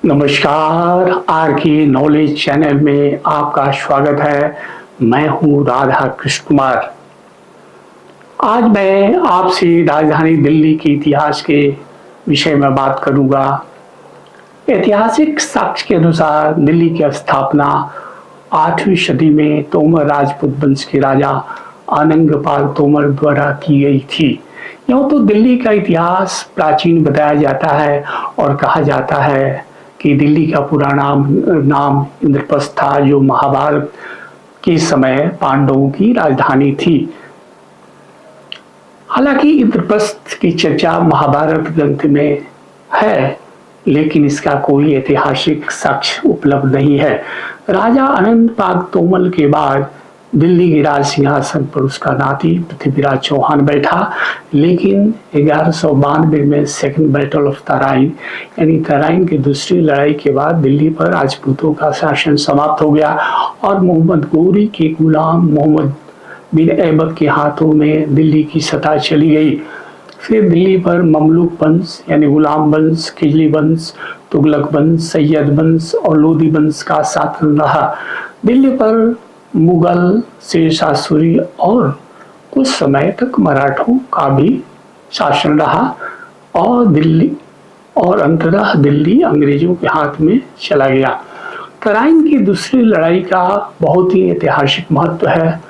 नमस्कार। आर के knowledge channel में आपका स्वागत है। मैं हूं राधा कृष्ण कुमार। आज मैं आपसे राजधानी दिल्ली के इतिहास के विषय में बात करूंगा। ऐतिहासिक साक्ष्य के अनुसार दिल्ली की स्थापना 8वीं सदी में तोमर राजपूत वंश के राजा आनंगपाल तोमर द्वारा की गई थी। यूं तो दिल्ली का इतिहास प्राचीन बताया जाता है और कहा जाता है कि दिल्ली का पुराना नाम इंद्रप्रस्थ था, जो महाभारत के समय पांडवों की राजधानी थी। हालांकि इंद्रप्रस्थ की चर्चा महाभारत ग्रंथ में है, लेकिन इसका कोई ऐतिहासिक साक्ष्य उपलब्ध नहीं है। राजा अनंतपाल तोमल के बाद दिल्ली के राज सिंहासन पर उसका नाती पृथ्वीराज चौहान बैठा, लेकिन 1192 में सेकंड बैटल ऑफ तराइन यानी तराइन की दूसरी लड़ाई के बाद दिल्ली पर राजपूतों का शासन समाप्त हो गया और मोहम्मद गोरी के गुलाम मोहम्मद बिन ऐबक के हाथों में दिल्ली की सत्ता चली गई। फिर दिल्ली पर ममलूक वंश यानी गुलाम वंश, खिजली वंश, तुगलक वंश, सैयद वंश और लोदी वंश का शासन रहा। दिल्ली पर मुगल, शेरशाह सूरी और कुछ समय तक मराठों का भी शासन रहा और अंततः दिल्ली अंग्रेजों के हाथ में चला गया। तराइन की दूसरी लड़ाई का बहुत ही ऐतिहासिक महत्व है।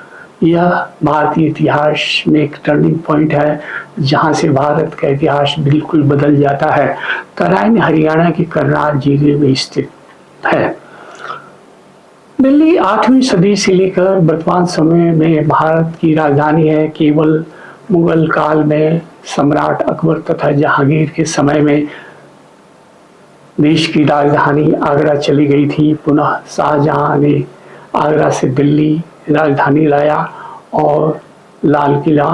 यह भारतीय इतिहास में एक टर्निंग पॉइंट है, जहां से भारत का इतिहास बिल्कुल बदल जाता है। तराइन हरियाणा के करनाल जिले में स्थित है। दिल्ली 8वीं सदी से लेकर वर्तमान समय में भारत की राजधानी है। केवल मुगल काल में सम्राट अकबर तथा जहांगीर के समय में देश की राजधानी आगरा चली गई थी। पुनः शाहजहां ने आगरा से दिल्ली राजधानी लाया और लाल किला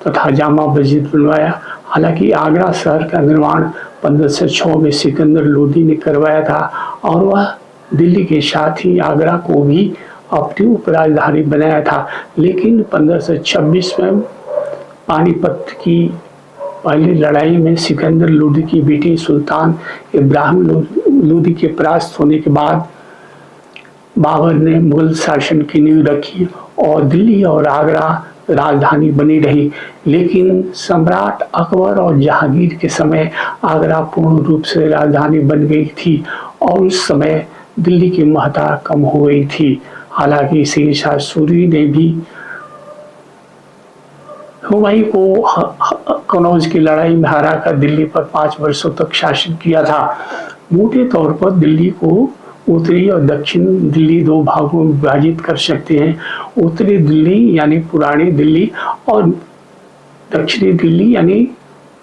तथा जामा मस्जिद बनवाया। हालांकि आगरा शहर का निर्माण 1506 में सिकंदर लोदी ने करवाया था और वह दिल्ली के साथ ही आगरा को भी अपनी उप राजधानी बनाया था। लेकिन 1526 में पानीपत की पहली लड़ाई में सिकंदर लोदी की बेटी सुल्तान इब्राहिम लोदी के परास्त होने के बाद बाबर ने मुगल शासन की नींव रखी और दिल्ली और आगरा राजधानी बनी रही। लेकिन सम्राट अकबर और जहांगीर के समय आगरा पूर्ण रूप से राजधानी बन गई थी और उस समय दिल्ली की महत्ता कम हो गई थी। हालांकि शेरशाह सूरी ने भी हुमायूं को कनौज की लड़ाई में हराकर दिल्ली पर 5 वर्षों तक शासन किया था। मोटे तौर पर दिल्ली को उत्तरी और दक्षिण दिल्ली दो भागों में विभाजित कर सकते हैं। उत्तरी दिल्ली यानी पुरानी दिल्ली और दक्षिणी दिल्ली यानी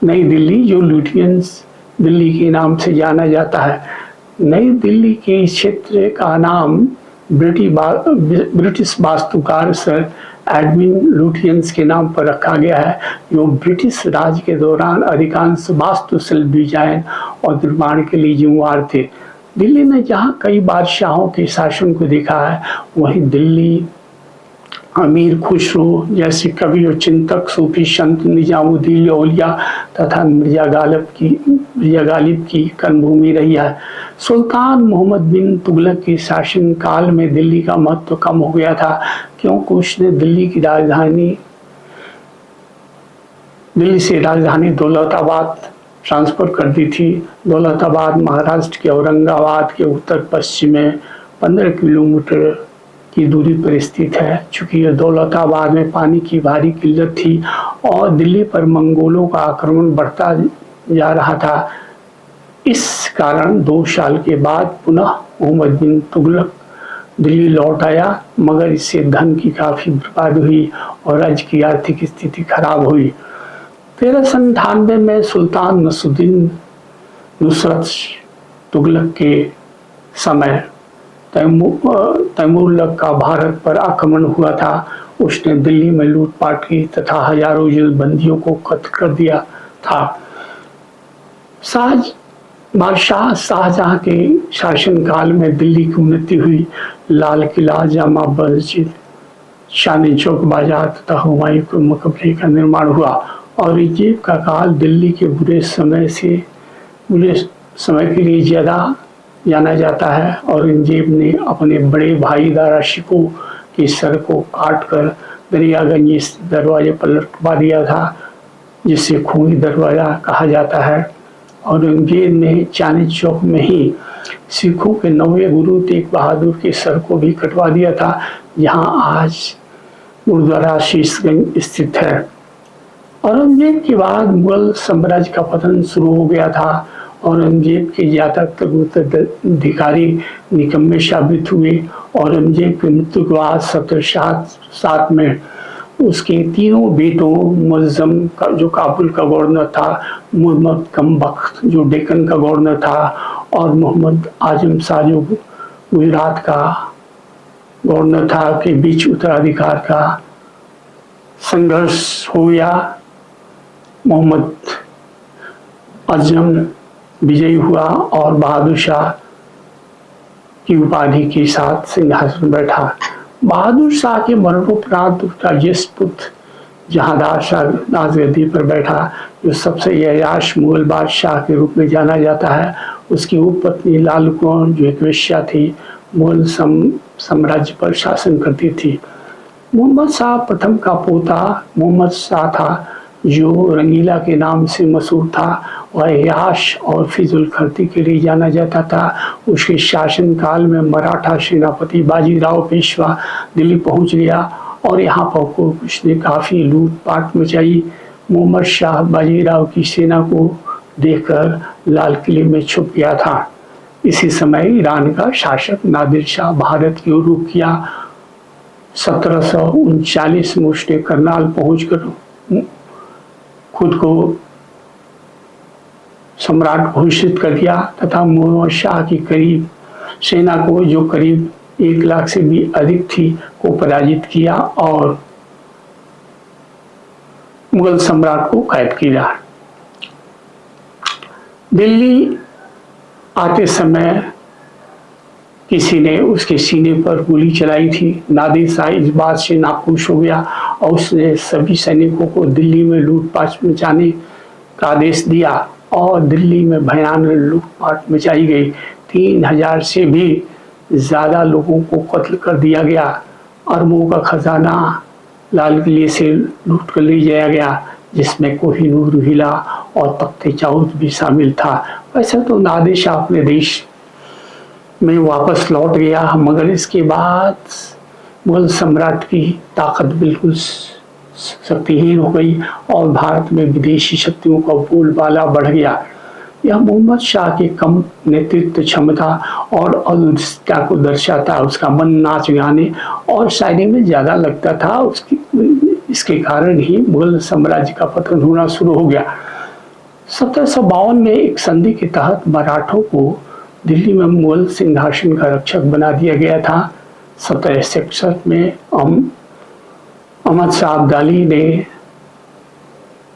नई दिल्ली, जो लुटियंस दिल्ली के नाम से जाना जाता है। नई दिल्ली के क्षेत्र का नाम ब्रिटिश वास्तुकार सर एडविन लुटियंस के नाम पर रखा गया है, जो ब्रिटिश राज के दौरान अधिकांश वास्तुशिल्प डिजाइन और निर्माण के लिए जिम्मेदार थे। दिल्ली ने जहाँ कई बादशाहों के शासन को देखा है, वहीं दिल्ली अमीर खुसरो जैसे कवि और चिंतक, सूफी संत निजामुद्दीन औलिया तथा मिर्जा गालिब की कर्मभूमि रही है। सुल्तान मोहम्मद बिन तुगलक के शासन काल में दिल्ली का महत्व कम हो गया था, क्योंकि उसने दिल्ली से राजधानी दौलताबाद ट्रांसफर कर दी थी। दौलताबाद महाराष्ट्र के औरंगाबाद के उत्तर पश्चिम में 15 किलोमीटर की दूरी पर स्थित है। चूंकि दौलताबाद में पानी की भारी किल्लत थी और दिल्ली पर मंगोलों का आक्रमण बढ़ता जा रहा था, इस कारण 2 साल के बाद पुनः मोहम्मद बिन तुगलक दिल्ली लौट आया, मगर इससे धन की काफी बर्बादी हुई और राज्य की आर्थिक स्थिति खराब हुई। 1398 में सुल्तान नसरुद्दीन नुसरत तुगलक के समय तैमूरलक का भारत पर आक्रमण हुआ था। उसने दिल्ली में लूटपाट की तथा हजारों युद्धबंदियों को कत्ल कर दिया था। बादशाह शाहजहां के शासनकाल में दिल्ली की उन्नति हुई। लाल किला, जामा मस्जिद, चांदनी चौक बाजार तथा हुमायूं के मकबरे का निर्माण हुआ। औरंगजेब का काल दिल्ली के बुरे समय के लिए ज्यादा जाना जाता है। औरंगजेब ने अपने बड़े भाई दारा शिकोह के सर को काटकर दरियागंज स्थित दरवाजे पर लटका दिया था, जिसे खूनी दरवाजा कहा जाता है। औरंगजेब ने चांदनी चौक में ही सिखों के 9वें गुरु तेग बहादुर के सर को भी कटवा दिया था, जहां आज गुरुद्वारा शीशगंज स्थित है। औरंगजेब के बाद मुगल साम्राज्य का पतन शुरू हो गया था। औरंगजेब के ज्यादातर उत्तराधिकारी निकम्मे साबित हुए। औरंगजेब की मृत्यु के बाद 1707 में उसके तीनों बेटों मुअज्जम जो काबुल का गवर्नर था, मोहम्मद कम बख्त जो डेक्कन का गवर्नर था, और मोहम्मद आजम शाह जो गुजरात का गवर्नर था, के बीच उत्तराधिकार का संघर्ष हो गया। मोहम्मद आजम विजयी हुआ और बहादुर शाह की उपाधि के साथ सिंहासन बैठा। बहादुर शाह के मरणोपरांत उसका ज्येष्ठ पुत्र जहांदार शाह राजगद्दी पर बैठा, जो सबसे ययाश मुगल बादशाह के रूप में जाना जाता है। उसकी उपपत्नी लाल कौर जो एक वेश्या थी, मुगल साम्राज्य पर शासन करती थी। मोहम्मद शाह प्रथम का पोता मोहम्मद शाह था, जो रंगीला के नाम से मशहूर था। वह याश और फिजुल खर्ती के लिए जाना जाता था। उसके शासनकाल में मराठा सेनापति बाजीराव पेशवा दिल्ली पहुंच गया और यहाँ पर उसने काफ़ी लूटपाट मचाई। मोहम्मद शाह बाजीराव की सेना को देखकर लाल किले में छुप गया था। इसी समय ईरान का शासक नादिर शाह भारत की ओर रुख किया। 1739 में उसने करनाल पहुंचकर खुद को सम्राट घोषित कर दिया तथा मोहम्मद शाह की करीब सेना को, जो करीब 1 लाख से भी अधिक थी, को पराजित किया और मुगल सम्राट को कैद किया। दिल्ली आते समय किसी ने उसके सीने पर गोली चलाई थी। नादिर शाह इस बात से नाखुश हो गया और उसने सभी सैनिकों को दिल्ली में लूटपाट मचाने का आदेश दिया और दिल्ली में भयानक लूटपाट मचाई गई। 3000 से भी ज़्यादा लोगों को कत्ल कर दिया गया। अरबों का खजाना लाल किले से लूट कर ले जाया गया, जिसमें कोहिनूर हिला और तख्ते चाउत भी शामिल था। वैसे तो नादिर शाह अपने देश में वापस लौट गया, मगर इसके बाद मुगल सम्राट की ताकत बिल्कुल शक्तिहीन हो गई और भारत में विदेशी शक्तियों का बोलबाला बढ़ गया। यह मोहम्मद शाह के कम नेतृत्व क्षमता और अदृश्यता को दर्शाता। उसका मन नाच गाने और शायरी में ज़्यादा लगता था। इसके कारण ही मुगल साम्राज्य का पतन होना शुरू हो गया। 1752 में एक संधि के तहत मराठों को दिल्ली में मुगल सिंहासन का रक्षक बना दिया गया था। 1761 में अहमद शाह अब्दाली ने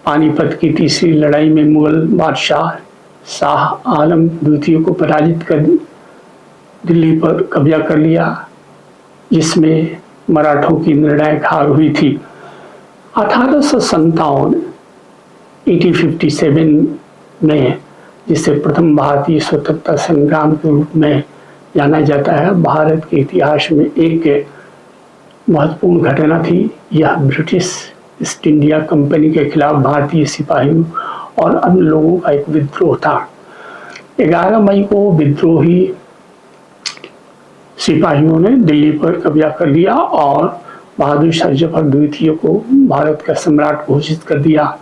पानीपत की तीसरी लड़ाई में मुगल बादशाह शाह आलम द्वितीय को पराजित कर दिल्ली पर कब्जा कर लिया, जिसमें मराठों की निर्णायक हार हुई थी। 1857 1857 में, जिसे प्रथम भारतीय स्वतंत्रता संग्राम के रूप में जाना जाता है, भारत के इतिहास में एक महत्वपूर्ण घटना थी। यह ब्रिटिश ईस्ट इंडिया कंपनी के खिलाफ भारतीय सिपाहियों और अन्य लोगों का एक विद्रोह था। 11 मई को विद्रोही सिपाहियों ने दिल्ली पर कब्जा कर लिया और बहादुर शाह जफर द्वितीय को भारत का सम्राट घोषित कर दिया।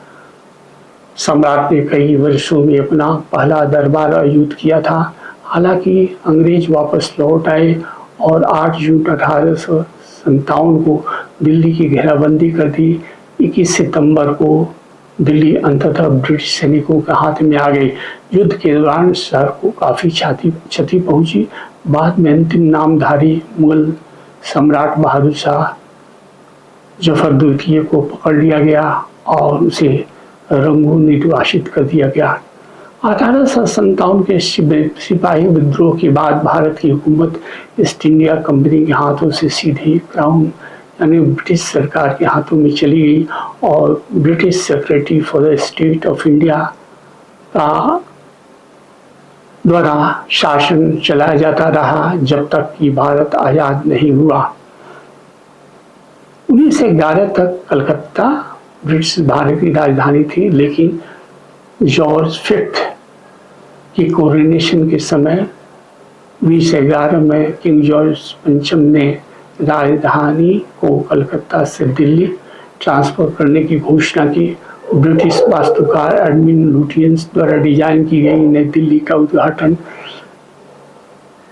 सम्राट ने कई वर्षों में अपना पहला दरबार आयोजित किया था। हालांकि अंग्रेज वापस लौट आए और 8 जून 1857 को दिल्ली की घेराबंदी कर दी। 21 सितंबर को दिल्ली अंततः ब्रिटिश सैनिकों के हाथ में आ गई। युद्ध के दौरान शहर को काफ़ी क्षति पहुंची। बाद में अंतिम नामधारी मुगल सम्राट बहादुर शाह जफर द्वितीय को पकड़ लिया गया और उसे रंगून निर्वासित कर दिया गया। 1857 के सिपाही विद्रोह के बाद भारत की हुकूमत ईस्ट इंडिया कंपनी के हाथों से सीधे क्राउन यानी ब्रिटिश सरकार के हाथों में चली गई और British secretary for the state of India का द्वारा शासन चलाया जाता रहा जब तक कि भारत आजाद नहीं हुआ। 1911 तक कलकत्ता ब्रिटिश भारत की राजधानी थी, लेकिन जॉर्ज फिफ्थ की कोरोनेशन के समय 1911 में किंग जॉर्ज पंचम ने राजधानी को कलकत्ता से दिल्ली ट्रांसफर करने की घोषणा की। ब्रिटिश वास्तुकार एडविन लुटियंस द्वारा डिजाइन की गई नई दिल्ली का उद्घाटन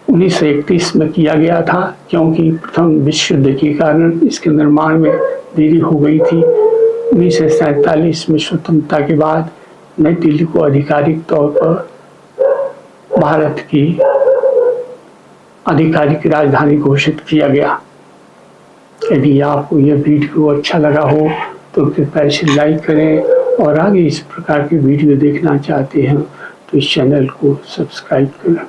1931 में किया गया था, क्योंकि प्रथम विश्व युद्ध के कारण इसके निर्माण में देरी हो गई थी। 1947 में स्वतंत्रता के बाद नई दिल्ली को आधिकारिक तौर पर भारत की आधिकारिक राजधानी घोषित किया गया। यदि आपको यह वीडियो अच्छा लगा हो तो कृपया इसे लाइक करें, और आगे इस प्रकार की वीडियो देखना चाहते हैं तो इस चैनल को सब्सक्राइब करें।